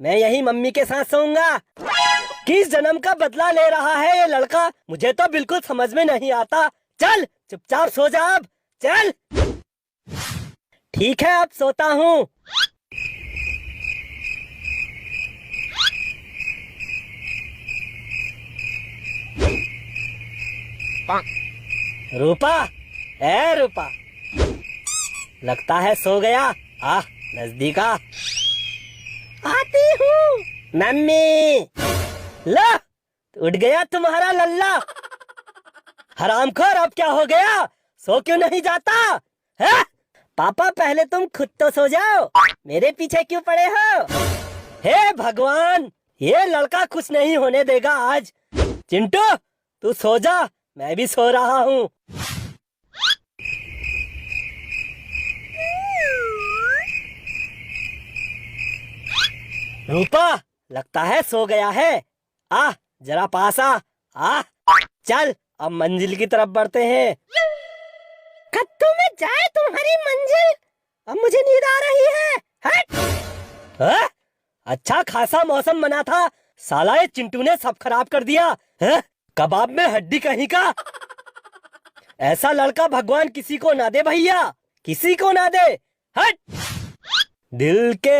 मैं यही मम्मी के साथ सोऊंगा। किस जन्म का बदला ले रहा है ये लड़का, मुझे तो बिल्कुल समझ में नहीं आता। चल चुपचाप सो जा अब, चल। ठीक है अब सोता हूँ। रूपा, ए रूपा, लगता है सो गया। नजदीक आ। आती हूँ मम्मी। ला, उठ गया तुम्हारा लल्ला। हरामखोर, अब क्या हो गया? सो क्यों नहीं जाता है? पापा पहले तुम खुद तो सो जाओ, मेरे पीछे क्यों पड़े हो? हे भगवान, ये लड़का कुछ नहीं होने देगा आज। चिंटू तू सो जा, मैं भी सो रहा हूँ। रूपा, लगता है सो गया है। जरा पास आ। चल अब मंजिल की तरफ बढ़ते हैं। कद्दू में जाए तुम्हारी मंजिल, अब मुझे नींद आ रही है। हट। अच्छा खासा मौसम बना था, साला ये चिंटू ने सब खराब कर दिया है? कबाब में हड्डी कहीं का। ऐसा लड़का भगवान किसी को ना दे भैया, किसी को ना दे। हट। दिल के